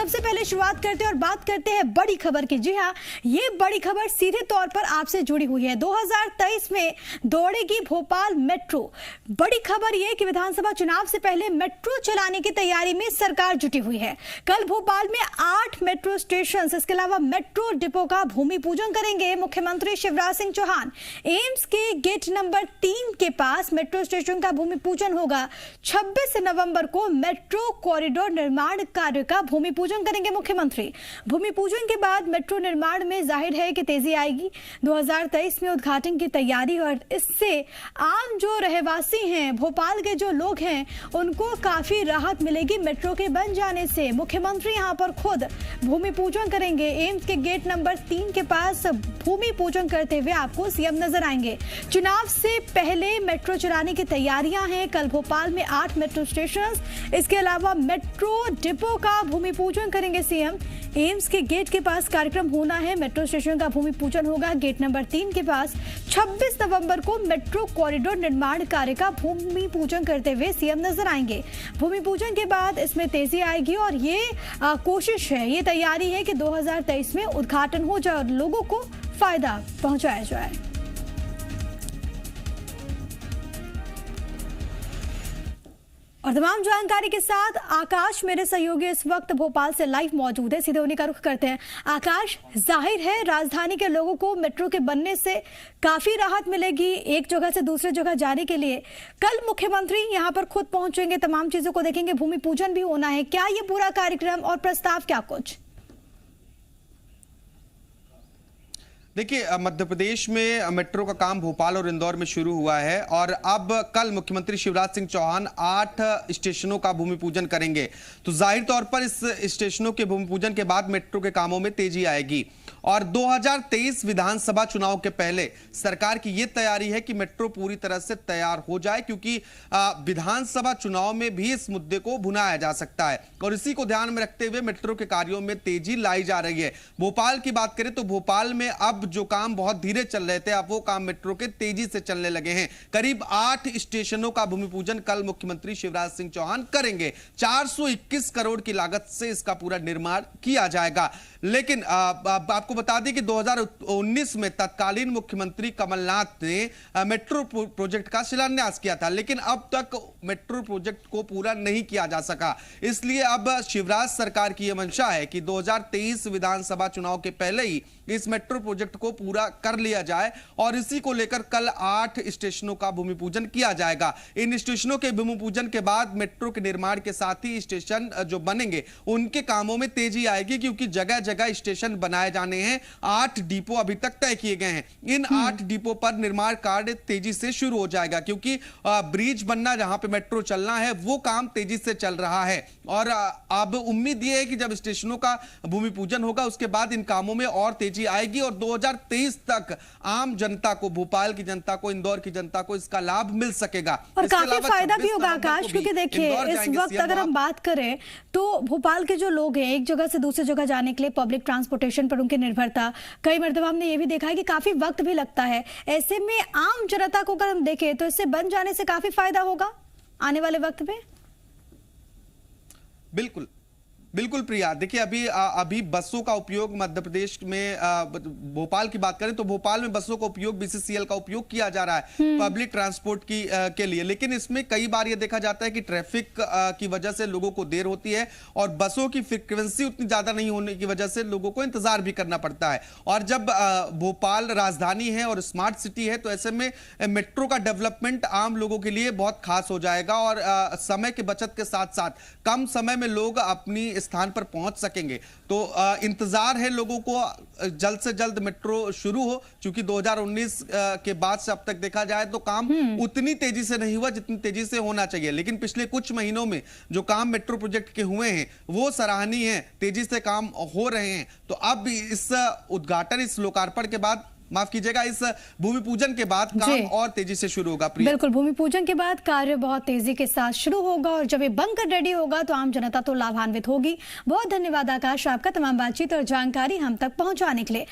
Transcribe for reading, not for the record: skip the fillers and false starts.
सबसे पहले शुरुआत करते हैं और बात करते हैं बड़ी खबर की। जी हाँ, ये बड़ी खबर सीधे तौर पर आपसे जुड़ी हुई है। 2023 में दौड़ेगी भोपाल मेट्रो। बड़ी खबर ये कि विधानसभा चुनाव से पहले मेट्रो चलाने की तैयारी में सरकार जुटी हुई है। कल भोपाल में 8 मेट्रो स्टेशन, इसके अलावा मेट्रो डिपो का भूमि पूजन करेंगे मुख्यमंत्री शिवराज सिंह चौहान। एम्स के गेट नंबर 3 के पास मेट्रो स्टेशन का भूमि पूजन होगा। 26 नवंबर को मेट्रो कॉरिडोर निर्माण कार्य का भूमि पूजन करेंगे मुख्यमंत्री। भूमि पूजन के बाद मेट्रो निर्माण में जाहिर है कि तेजी आएगी। 2023 में उद्घाटन की तैयारी और इससे आम जो रहवासी हैं, भोपाल के जो लोग हैं, उनको काफी राहत मिलेगी मेट्रो के बन जाने से। मुख्यमंत्री यहां पर खुद भूमि पूजन करेंगे। एम्स के गेट नंबर 3 के पास भूमि पूजन करते हुए आपको सीएम नजर आएंगे। चुनाव से पहले मेट्रो चलाने की तैयारियां हैं। कल भोपाल में 8 मेट्रो स्टेशन, इसके अलावा मेट्रो डिपो का भूमि पूजन करेंगे सीएम। एम्स के गेट के पास कार्यक्रम होना है। मेट्रो स्टेशन का भूमि पूजन होगा गेट नंबर 3 के पास। 26 नवंबर को मेट्रो कॉरिडोर निर्माण कार्य का भूमि पूजन करते हुए सीएम नजर आएंगे। भूमि पूजन के बाद इसमें तेजी आएगी और ये कोशिश है, ये तैयारी है कि 2023 में उद्घाटन हो जाए और लोगों को फायदा पहुंचाया जाए। और तमाम जानकारी के साथ आकाश मेरे सहयोगी इस वक्त भोपाल से लाइव मौजूद है। सीधे उन्हीं का रुख करते हैं। आकाश, जाहिर है राजधानी के लोगों को मेट्रो के बनने से काफी राहत मिलेगी एक जगह से दूसरे जगह जाने के लिए। कल मुख्यमंत्री यहां पर खुद पहुंचेंगे, तमाम चीजों को देखेंगे, भूमि पूजन भी होना है। क्या ये पूरा कार्यक्रम और प्रस्ताव क्या कुछ? देखिए, मध्य प्रदेश में मेट्रो का काम भोपाल और इंदौर में शुरू हुआ है और अब कल मुख्यमंत्री शिवराज सिंह चौहान 8 स्टेशनों का भूमि पूजन करेंगे। तो जाहिर तौर पर इस स्टेशनों के भूमि पूजन के बाद मेट्रो के कामों में तेजी आएगी। और 2023 विधानसभा चुनाव के पहले सरकार की यह तैयारी है कि मेट्रो पूरी तरह से तैयार हो जाए, क्योंकि विधानसभा चुनाव में भी इस मुद्दे को भुनाया जा सकता है। और इसी को ध्यान में रखते हुए मेट्रो के कार्यों में तेजी लाई जा रही है। भोपाल की बात करें तो भोपाल में अब जो काम बहुत धीरे चल रहे थे, अब वो काम मेट्रो के तेजी से चलने लगे हैं। करीब 8 स्टेशनों का भूमि पूजन कल मुख्यमंत्री शिवराज सिंह चौहान करेंगे। 421 करोड़ की लागत से इसका पूरा निर्माण किया जाएगा। लेकिन आपको बता दें कि 2019 में तत्कालीन मुख्यमंत्री कमलनाथ ने मेट्रो प्रोजेक्ट का शिलान्यास किया था, लेकिन अब तक मेट्रो प्रोजेक्ट को पूरा नहीं किया जा सका। इसलिए अब शिवराज सरकार की यह मंशा है कि 2023 विधानसभा चुनाव के पहले ही इस मेट्रो प्रोजेक्ट को पूरा कर लिया जाए और इसी को लेकर कल 8 स्टेशनों का भूमि पूजन किया जाएगा। इन स्टेशनों के भूमि पूजन के बाद मेट्रो के निर्माण के साथ ही स्टेशन जो बनेंगे उनके कामों में तेजी आएगी, क्योंकि जगह जगह स्टेशन बनाए जाने हैं। 8 डिपो अभी तक तय किए गए हैं। इन 8 डिपो पर निर्माण कार्य तेजी से शुरू हो जाएगा, क्योंकि ब्रिज बनना, जहां पे मेट्रो चलना है, वो काम तेजी से चल रहा है। और अब उम्मीद यह है कि जब स्टेशनों का भूमि पूजन होगा उसके बाद इन कामों में और तेजी आएगी और 2023 तक आम जनता को, भोपाल की जनता को, इंदौर की जनता को इसका लाभ मिल सकेगा और काफी फायदा भी होगा आकाश, क्योंकि देखिए इस वक्त अगर हम बात करें तो भोपाल के जो लोग हैं, एक जगह से दूसरी जगह जाने के लिए पब्लिक ट्रांसपोर्टेशन पर उनकी निर्भरता, कई मर्तबा हमने ये भी देखा है कि काफी वक्त भी लगता है। ऐसे में आम जनता को अगर हम देखें तो इससे बन जाने से काफी फायदा होगा आने वाले वक्त में। बिल्कुल बिल्कुल प्रिया, देखिए अभी बसों का उपयोग मध्य प्रदेश में, भोपाल की बात करें तो भोपाल में बसों का उपयोग, बीसीसीएल का उपयोग किया जा रहा है पब्लिक ट्रांसपोर्ट के लिए। लेकिन इसमें कई बार ये देखा जाता है कि ट्रैफिक की वजह से लोगों को देर होती है और बसों की फ्रीक्वेंसी उतनी ज्यादा नहीं होने की वजह से लोगों को इंतजार भी करना पड़ता है। और जब भोपाल राजधानी है और स्मार्ट सिटी है, तो ऐसे में मेट्रो का डेवलपमेंट आम लोगों के लिए बहुत खास हो जाएगा और समय की बचत के साथ साथ कम समय में लोग अपनी स्थान पर पहुंच सकेंगे। तो इंतजार है लोगों को जल्द से जल्द मेट्रो शुरू हो, क्योंकि 2019 के बाद से अब तक देखा जाए तो काम उतनी तेजी से नहीं हुआ जितनी तेजी से होना चाहिए। लेकिन पिछले कुछ महीनों में जो काम मेट्रो प्रोजेक्ट के हुए हैं वो सराहनीय है, तेजी से काम हो रहे हैं। तो अब इस उद्घाटन, इस लोकार्पण के बाद, माफ कीजिएगा, इस भूमि पूजन के बाद काम और तेजी से शुरू होगा। बिल्कुल, भूमि पूजन के बाद कार्य बहुत तेजी के साथ शुरू होगा और जब ये बनकर रेडी होगा तो आम जनता तो लाभान्वित होगी। बहुत धन्यवाद आकाश आपका तमाम बातचीत और जानकारी हम तक पहुंचाने के लिए।